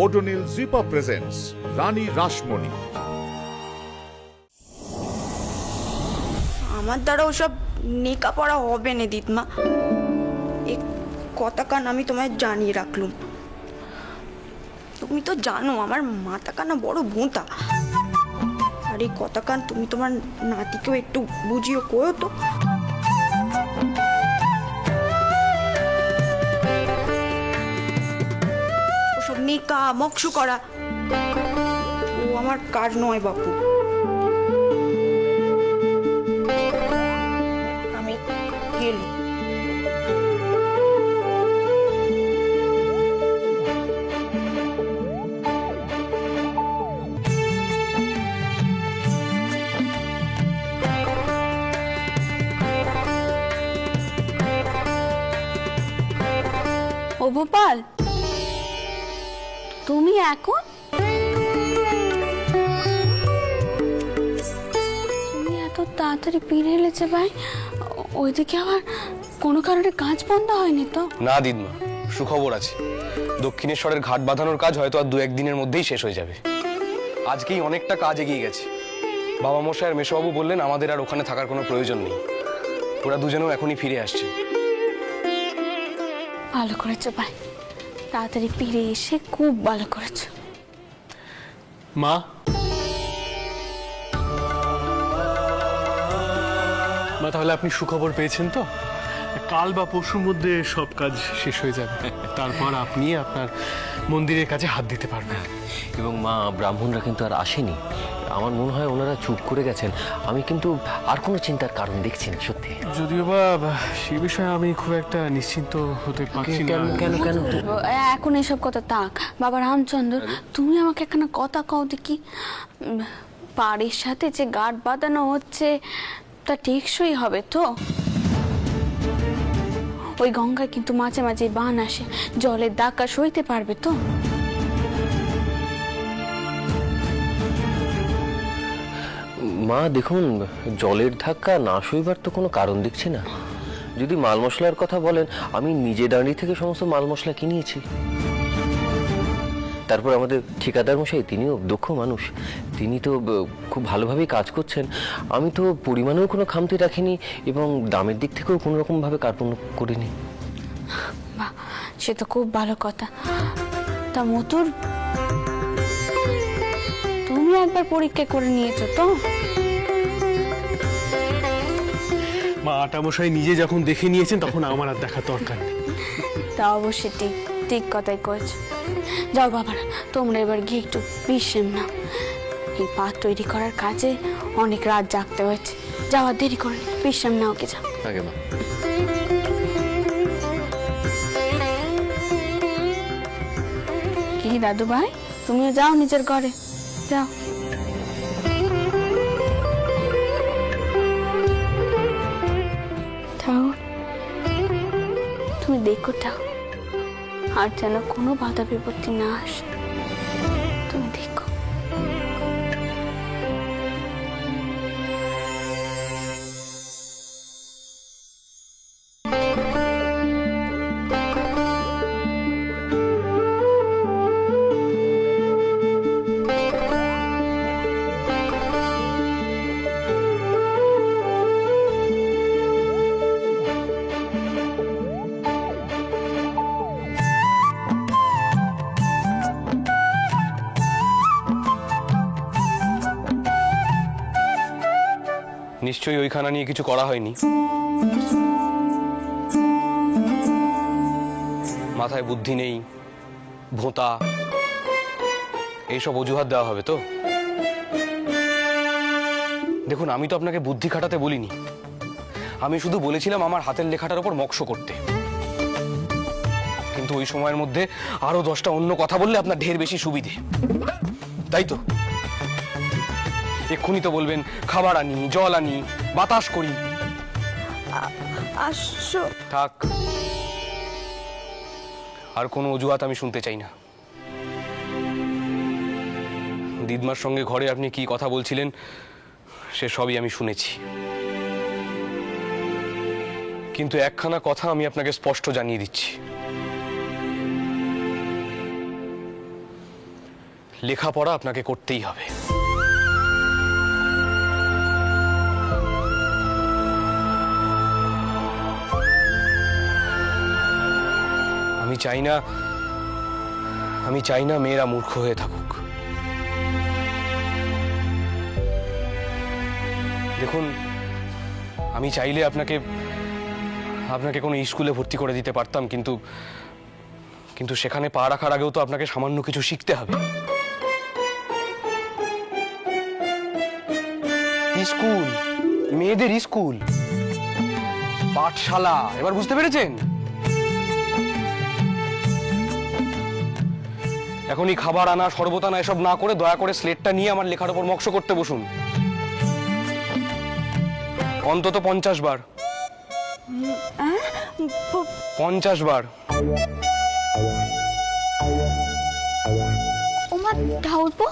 Odonil জিপা presents রানী রাসমণি। আমার দ্বারা ওসব নেকা পড়া হবে না দিদমা। এক কথা কান আমি তোমায় জানিয়ে রাখলুম। তুমি তো জানো আমার মাথা কানা বড় ভোঁতা। আর এই কথা কান তুমি তোমার নাতিকেও একটু বুঝিয়ে কয়ো তো। ওসব নেকা মকসু করা ও আমার কাজ নয় বাপু। আমি গেলাম। ও ভোপাল, তুমি এখন তুমি এত তাড়াতাড়ি ফিরে এলেছে ভাই? ওইদিকে আবার কোনো কারণে কাজ বন্ধ হয়নি তো? না দিদমা, সুখবর আছে। দক্ষিণেশ্বরের ঘাট বাঁধানোর কাজ হয়তো আর 2-1 দিনের মধ্যেই শেষ হয়ে যাবে। আজকেই অনেকটা কাজ এগিয়ে গেছে। বাবা মশাই আর মেশোবাবু বললেন আমাদের আর ওখানে থাকার কোনো প্রয়োজন নেই। ওরা দুজনেও এখনই ফিরে আসছে। ভালো করেছো ভাই, তাড়াতাড়ি ফিরে এসে খুব ভালো করেছো। মা, মা তাহলে আপনি সুখবর পেয়েছেন তো? কাল বা পরশুর মধ্যে সব কাজ শেষ হয়ে যাবে, তারপর আপনি আপনার মন্দিরের কাছে হাত দিতে পারবেন। এবং মা, ব্রাহ্মণরা কিন্তু আর আসেনি। আমার মনে হয় ওনারা চুপ করে গেছেন। আমি কিন্তু আর কোনো চিন্তার কারণ দেখছি না সত্যি। যদিও বা সেই বিষয়ে আমি খুব একটা নিশ্চিন্ত হতে পারছি না। কেন কেন? এখন এসব কথা থাক। বাবা রামচন্দ্র, তুমি আমাকে একটা কথা কও দেখি, বাড়ির সাথে যে গাঁট বাঁধানো হচ্ছে তা টেকসই হবে তো? ওই গঙ্গায় কিন্তু মাঝে মাঝে বান আসে, জলের ধাক্কা সইতে পারবে তো? মা দেখুন, জলের ধাক্কা না সইবার তো কোনো কারণ দেখছি না। যদি মাল মশলার কথা বলেন, আমি নিজে দাঁড়িয়ে থেকে সমস্ত মাল মশলা কিনিয়েছি। তারপর আমাদের ঠিকাদার মশাই, তিনিও দক্ষ মানুষ, তিনি তো খুব ভালোভাবেই কাজ করছেন। আমি তো পরিমাণেও কোনো খামতি রাখিনি এবং দামের দিক থেকেও কোনো রকমভাবে কার্পণ্য করিনি। বাহ, সে তো খুব ভালো কথা। তা মতুর, তুমি একবার পরীক্ষা করে নিয়েছো তো? মা, আটামশাই নিজে যখন দেখে নিয়েছেন তখন আমার আর দেখার দরকার নেই। তা অবশ্যই ঠিক ঠিক কথাই কয়েছো। যাও বাবারা, তোমরা এবার গিয়ে একটু বিশ্রাম নাও। এই পাত তৈরি করার কাজে অনেক রাত জাগতে হয়েছে। যাওয়ার দেরি করে বিশ্রাম নাও, কে যাও। আগে মা। কি দাদু ভাই, তুমিও যাও নিজের ঘরে, যাও। ঠাকুর, তুমি দেখো ঠাকুর, আর যেন কোনো বাধা বিপত্তি না আসে। তুমি দেখো। নিশ্চয়ই ওইখানা নিয়ে কিছু করা হয়নি। মাথায় বুদ্ধি নেই, ভোঁতা, এইসব অজুহাত দেওয়া হবে তো? দেখুন, আমি তো আপনাকে বুদ্ধি খাটাতে বলিনি। আমি শুধু বলেছিলাম আমার হাতের লেখাটার উপর মকশ করতে। কিন্তু ওই সময়ের মধ্যে আরো 10টা অন্য কথা বললে আপনার ঢের বেশি সুবিধে, তাই তো? এক্ষুনি তো বলবেন খাবার আনি, জল আনি, বাতাস করি। আসো। থাক, আর কোনো অজুহাত আমি শুনতে চাই না। দিদমার সঙ্গে ঘরে আপনি কি কথা বলছিলেন সে সবই আমি শুনেছি। কিন্তু একখানা কথা আমি আপনাকে স্পষ্ট জানিয়ে দিচ্ছি, লেখাপড়া আপনাকে করতেই হবে। আমি চাই না মেয়েরা মূর্খ হয়ে থাকুক। দেখুন, আমি চাইলে আপনাকে কোনো স্কুলে ভর্তি করে দিতে পারতাম, কিন্তু সেখানে পা রাখার আগেও তো আপনাকে সামান্য কিছু শিখতে হবে। স্কুল, মেয়েদের স্কুল, পাঠশালা, এবার বুঝতে পেরেছেন? এখনই খাবার আনা, শরবত আনা এসব না করে দয়া করে স্লেটটা নিয়ে আমার লেখার উপর মক্স করতে বসুন, অন্তত 50 বার। 50 বার। ওমা ঠাকুরপো,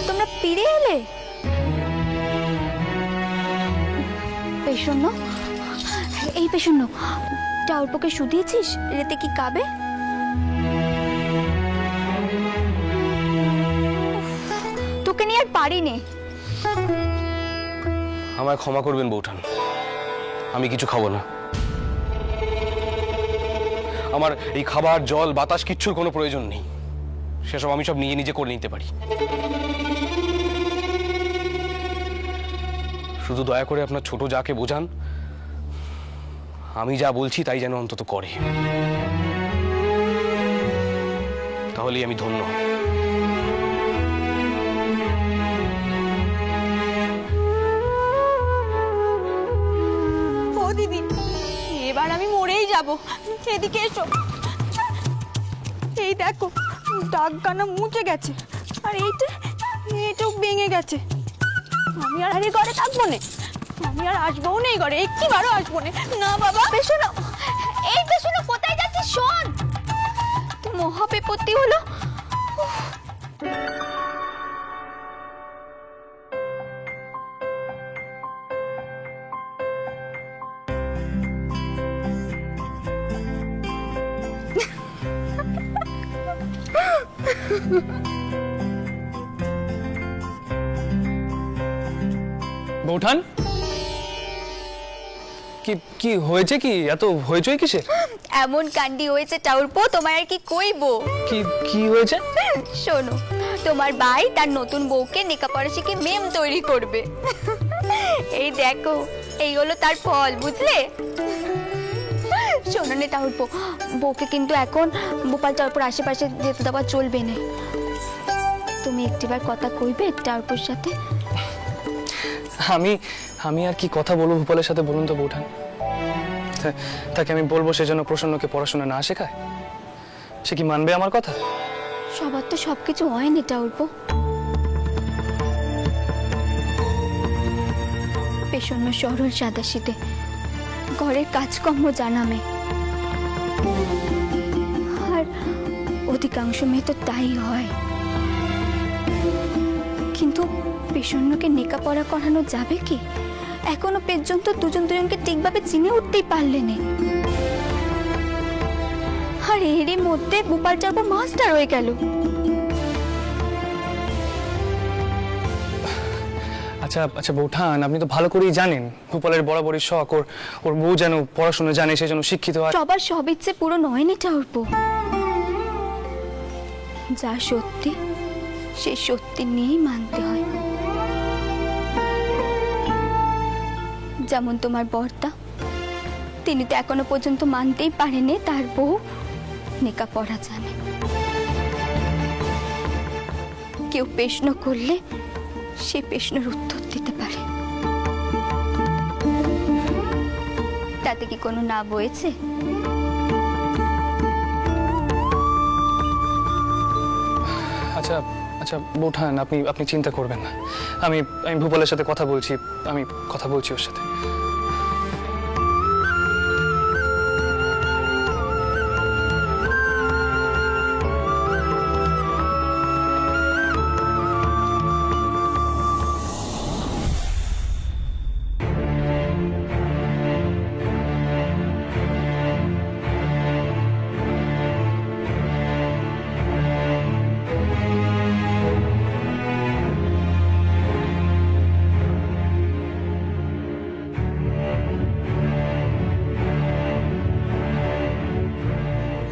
তোমরা ফিরে এলে? পেশন্য, এই পেশন্য, ঠাকুরপোকে শুধিয়েছিস রেতে কি কাবে? তোকে নিয়ে আর পারিনি। আমায় ক্ষমা করবেন বৌঠান, আমি কিছু খাবো না। আমার এই খাবার, জল, বাতাস কিচ্ছুর কোনো প্রয়োজন নেই। সেসব আমি সব নিজে নিজে করে নিতে পারি। শুধু দয়া করে আপনার ছোট যাকে বোঝান, আমি যা বলছি তাই যেন অন্তত করে, তাহলেই আমি ধন্য। ও দিদি, এবার আমি মরেই যাব। এদিকে এসো। এই দেখো, দাগখানা মুছে গেছে, আর এইটাও ভেঙে গেছে। আমি আর এই ঘরে থাকবো না, আমি আর আসবো না এই ঘরে, একটিবারও আসবো না। না বাবা। পেশন্য, এই পেশন্য কোথায় যাচ্ছিস? শোন, মহা বিপত্তি হলো। বৌঠান, কি হয়েছে? কি এত হয়েছে কিসে? এমন কাণ্ডি হয়েছে ঠাকুরপো, তোমার আর কি কইবো। কি হয়েছে? শোনো, তোমার ভাই তার নতুন বউকে লেখাপড়া শিখে মেম তৈরি করবে। এই দেখো, এই হলো তার ফল, বুঝলে? শোনো নে ঠাকুরপো, বউকে কিন্তু এখন গোপাল চাউরপুর আশেপাশে যেতে দেওয়া চলবে না। তুমি একটিবার কথা কইবে ঠাকুরপুর সাথে? আমি আর কি কথা বলবো ভূপালের সাথে বলুন তো বৌঠান? তাকে আমি বলবো সেজন্য প্রসন্নকে পড়াশোনা না শেখায়? সে কি মানবে আমার কথা? সবার তো সবকিছু হয়নি ঠাকুরপো। পেশন্য সরল সাদাসিধে, ঘরের কাজকর্ম জানামে, আর অধিকাংশ মেয়ে তো তাই হয়। কিন্তু পেশন্যকে লেখাপড়া করানো যাবে কি? এখনো পর্যন্ত দুজনকে ঠিকভাবে চিনে উঠতেই পারলে না। আর এরই মধ্যে গোপাল চাউরপুর মাস্টার হয়ে গেল। আচ্ছা বৌঠান, আপনি তো ভালো করেই জানেন ভূপালের বরাবরই শখ ওর বউ যেন পড়াশোনা জানে, সে যেন শিক্ষিত হয়। সবার সব ইচ্ছে পূরণ হয়নি ঠাকুরপো। যা সত্যি সে সত্যি নিয়েই মানতে হয়। যেমন তোমার বর্তা, তিনি তো এখনো পর্যন্ত মানতেই পারেনি তার বউ লেখাপড়া জানে। কেউ প্রশ্ন করলে সে প্রশ্নের উত্তর দিতে পারে। তাতে কি কোনো না বয়েছে? আচ্ছা বৌঠান, আপনি চিন্তা করবেন না। আমি ভূপালের সাথে কথা বলছি, ওর সাথে।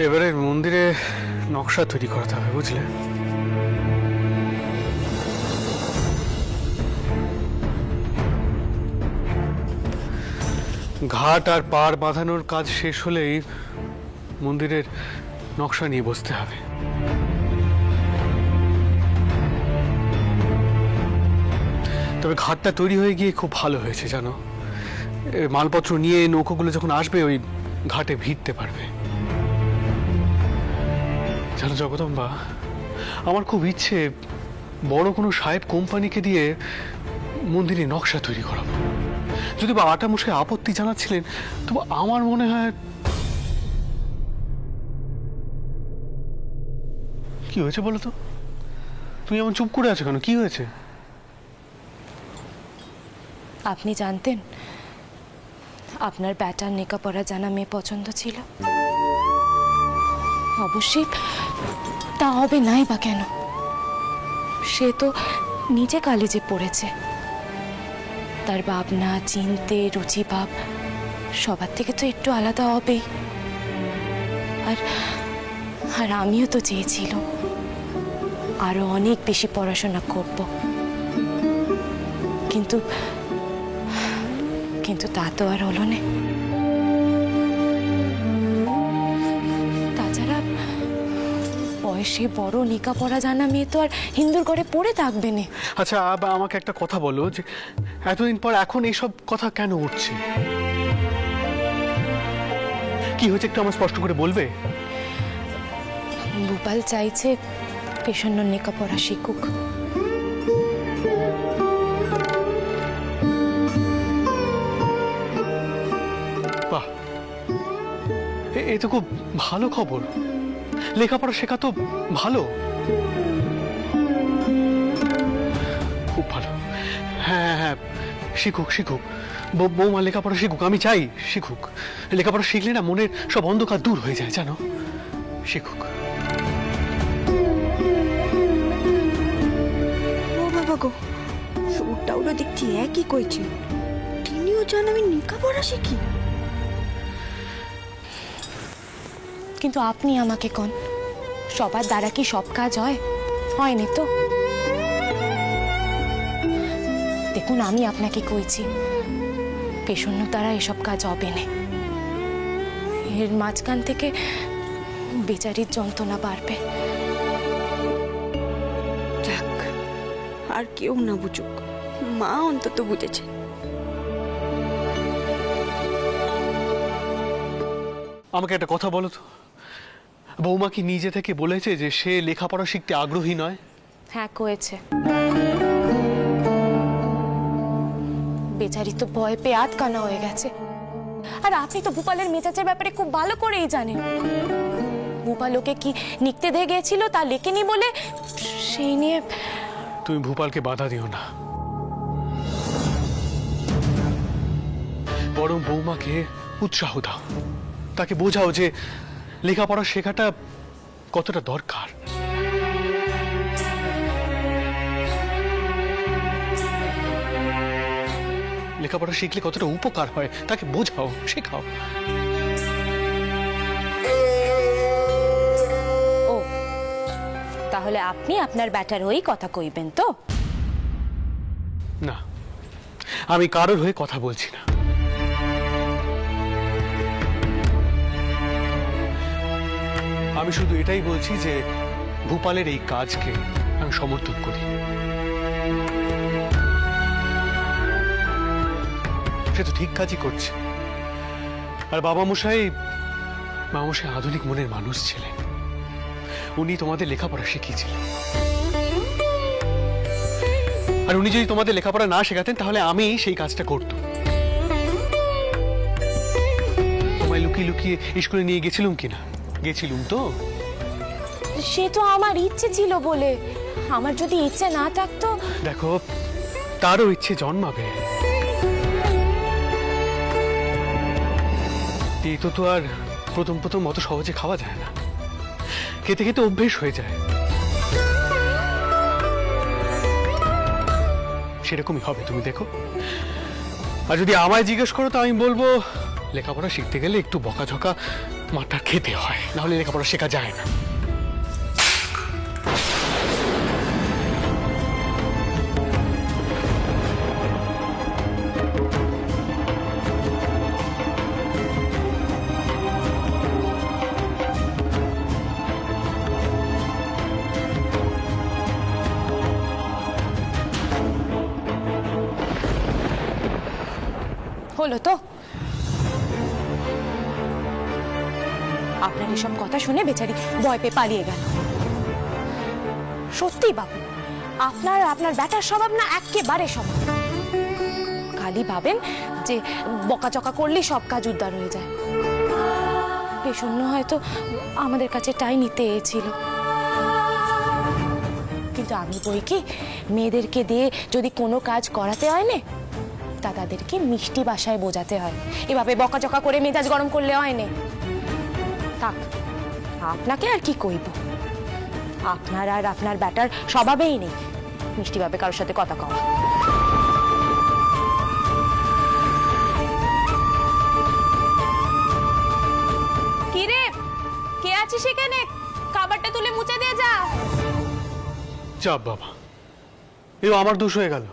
এবারে মন্দিরে নকশা তৈরি করাতে হবে, বুঝলে? ঘাট আর পাড় বাঁধানোর কাজ শেষ হলেই মন্দিরের নকশা নিয়ে বসতে হবে। তবে ঘাটটা তৈরি হয়ে গিয়ে খুব ভালো হয়েছে, জানো। মালপত্র নিয়ে নৌকোগুলো যখন আসবে ওই ঘাটে ভিড়তে পারবে। জানো জগদম্বা, আমার খুব ইচ্ছে বড় কোনো সাহেব কোম্পানিকে দিয়ে মন্দিরে নকশা তৈরি করাবো। যদি বা আটামশাই আপত্তি জানাচ্ছিলেন, তবু আমার মনে হয়। কি হয়েছে বলো তো? তুমি এমন চুপ করে আছো কেন? কি হয়েছে? আপনি জানতেন আপনার ব্যাটার লেখাপড়া জানা মেয়ে পছন্দ ছিল? অবশ্যই তা হবে নাই বা কেন, সে তো নিজে কলেজে পড়েছে। তার ভাবনা চিনতে রুচি ভাব সবার থেকে তো একটু আলাদা হবেই। আর আর আমিও তো চেয়েছিল আরো অনেক বেশি পড়াশোনা করব, কিন্তু কিন্তু তা তো আর হলো না। তাছাড়া বয়সে বড় লেখাপড়া জানা মেয়ে তো আর হিন্দুর ঘরে পড়ে থাকবে না। আচ্ছা, আমাকে একটা কথা বলো, যে এতদিন পর এখন এইসব কথা কেন উঠছে? কি হয়েছে একটু আমার স্পষ্ট করে বলবে? ভূপাল চাইছে পেশন্য লেখাপড়া শিখুক। বাহ, এ তো খুব ভালো খবর। লেখাপড়া শেখা তো ভালো, খুব ভালো। হ্যাঁ হ্যাঁ, শিখুক শিখুক, বৌমা লেখাপড়া শিখুক। আমি চাই শিখুক। লেখাপড়া শিখলে না মনের সব অন্ধকার দূর হয়ে যায়, জানো। শিখুক। ও বাবা গো, সুরটা ওরা দেখছি একই কইছে। তিনিও চান আমি লেখাপড়া শিখি। কিন্তু আপনি আমাকে কোন, সবার দ্বারা কি সব কাজ হয়? হয়নি তো। দেখুন, আমি আপনাকে কইছি পেশন্য দ্বারা এসব কাজ হবে না। এর মাঝখান থেকে বেচারির যন্ত্রণা বাড়বে। যাক, আর কেউ না বুঝুক, মা অন্তত বুঝেছে। আমাকে একটা কথা বলো তো, বৌমা কি নিজে থেকে বলেছে যে সে লেখাপড়া শিখতে আগ্রহী নয়? হ্যাঁ, কয়েছে। বেচারি তো ভয় পেয়ে আটকানা হয়ে গেছে। আর আপনি তো ভূপালের মেজাজের ব্যাপারে খুব ভালো করেই জানেন। ভূপাল ওকে কি লিখতে দিয়ে গিয়েছিল, তা লেখেনি বলে সেই নিয়ে। তুমি ভূপালকে বাধা দিও না, বরং বৌমাকে উৎসাহ দাও। তাকে বোঝাও যে লেখাপড়া শেখাটা কতটা দরকার। লেখাপড়া শিখলে কতটা উপকার হয় তাকে বোঝাও, শেখাও। ও, তাহলে আপনি আপনার ব্যাটার হয়েই কথা কইবেন তো? না, আমি কারোর হয়ে কথা বলছি না। আমি শুধু এটাই বলছি যে ভূপালের এই কাজকে আমি সমর্থন করি। সে তো ঠিক কাজই করছে। আর বাবা মশাই আধুনিক মনের মানুষ ছিলেন। উনি তোমাদের লেখাপড়া শিখিয়েছিলেন। আর উনি যদি তোমাদের লেখাপড়া না শেখাতেন তাহলে আমি সেই কাজটা করতাম। তোমায় লুকিয়ে লুকিয়ে স্কুলে নিয়ে গেছিলাম কিনা? গেছিলুম তো। সে তো আমার ইচ্ছে ছিল বলে। আমার যদি ইচ্ছে না থাকতো। দেখো, তারও ইচ্ছে জন্মাবে। এই তো আর প্রথম প্রথম অত সহজে খাওয়া যায় না। খেতে খেতে অভ্যেস হয়ে যায়। সেরকমই হবে, তুমি দেখো। আর যদি আমায় জিজ্ঞেস করো তো আমি বলবো লেখাপড়া শিখতে গেলে একটু বকাঝকা মাটা খেতে হয়, নাহলে লেখাপড়া শেখা যায় না। হলো তো? আপনার এসব কথা শুনে বেচারি ভয় পেয়ে পালিয়ে গেল। সত্যি বাবু, আপনার আপনার ব্যাটার স্বভাব না একেবারে সমান। খালি ভাবেন যে বকাচকা করলেই সব কাজ উদ্ধার হয়ে যায়। এই শূন্য হয়তো আমাদের কাছে টাই নিতে এসেছিল, কিন্তু আমি বই কি মেয়েদেরকে দিয়ে যদি কোনো কাজ করাতে হয় না, তা তাদেরকে মিষ্টি ভাষায় বোঝাতে হয়। এভাবে বকাচকা করে মেজাজ গরম করলে হয় না। থাক, আপনাকে আর কি কইব, আপনার আর আপনার ব্যাটার স্বভাবেই নেই মিষ্টিভাবে কারোর সাথে কথা কওয়া। কি রে, কে আছিস সেখানে? খাবারটা তুলে মুছে দিয়ে যা। চাপ বাবা, এও আমার দোষ হয়ে গেল।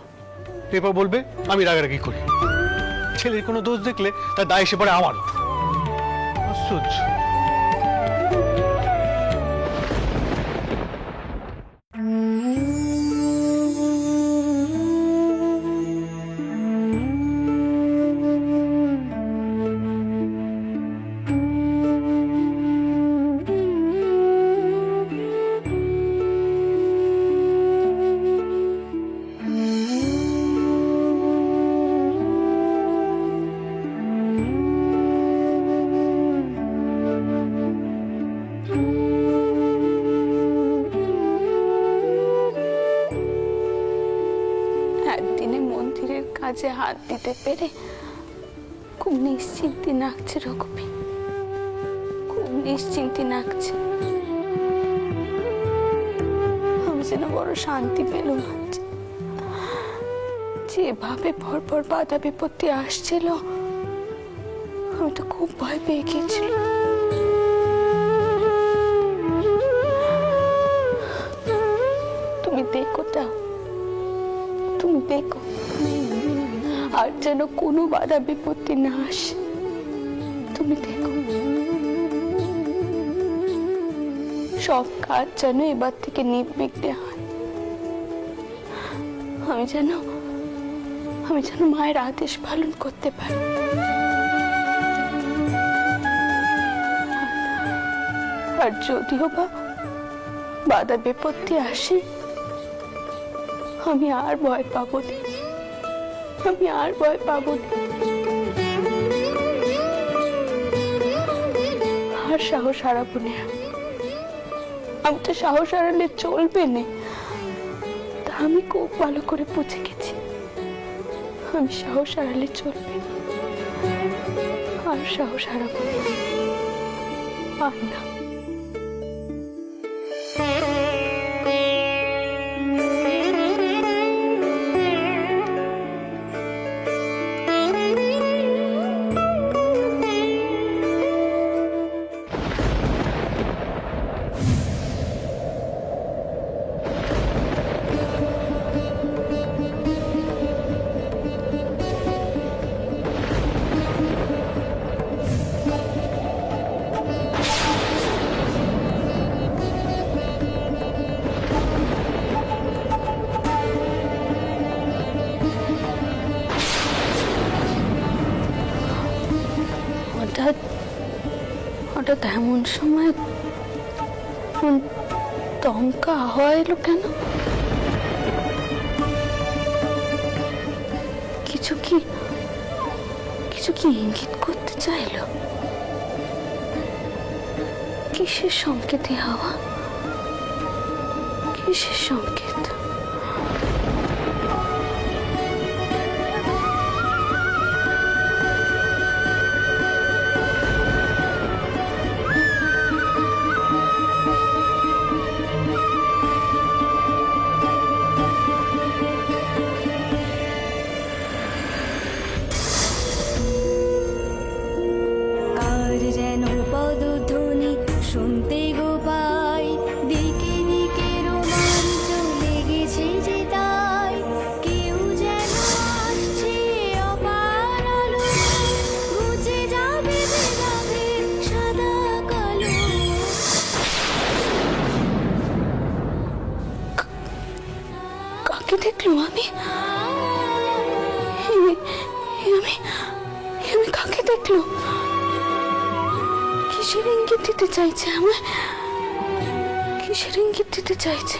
এরপর বলবে আমি রাগারাগি করি। ছেলের কোনো দোষ দেখলে তার দায় এসে পড়ে আমার। আশ্চর্য। একদিনে মন্দিরের কাজে হাত দিতে পেরে খুব নিশ্চিন্তি লাগছে রঘুবী, খুব নিশ্চিন্তি লাগছে। আমি যেন বড় শান্তি পেলাম। যেভাবে পরপর বাধা বিপত্তি আসছিল, আমি তো খুব ভয় পেয়ে গিয়েছিলাম। তুমি দেখো তা, তুমি দেখো, আর যেন কোনো বাধা বিপত্তি না আসে। তুমি দেখো, সব কাজ যেন এবার থেকে নির্বিঘ্নে হয়। আমি যেন মায়ের আদেশ পালন করতে পারি। আর যদিও বা বাধা বিপত্তি আসে, আমি আর ভয় পাবো না, আমি আর ভয় পাবো না। আর সাহস হারাবো না। আমি তো সাহস হারালে চলবে না, তা আমি খুব ভালো করে বুঝে গেছি। আমি সাহস হারালে চলবে না, আর সাহস হারাবো না, আর না। হঠাৎ এমন সময় দমকা হাওয়া এলো কেন? কিছু কি ইঙ্গিত করতে চাইলো? কিসের সংকেত হাওয়া? কিসের সংকেত? যেন পদ দেখলো আমি আমি কাকে দেখলো? কিসের ইঙ্গিত দিতে চাইছে আমায়? কিসের ইঙ্গিত দিতে চাইছে?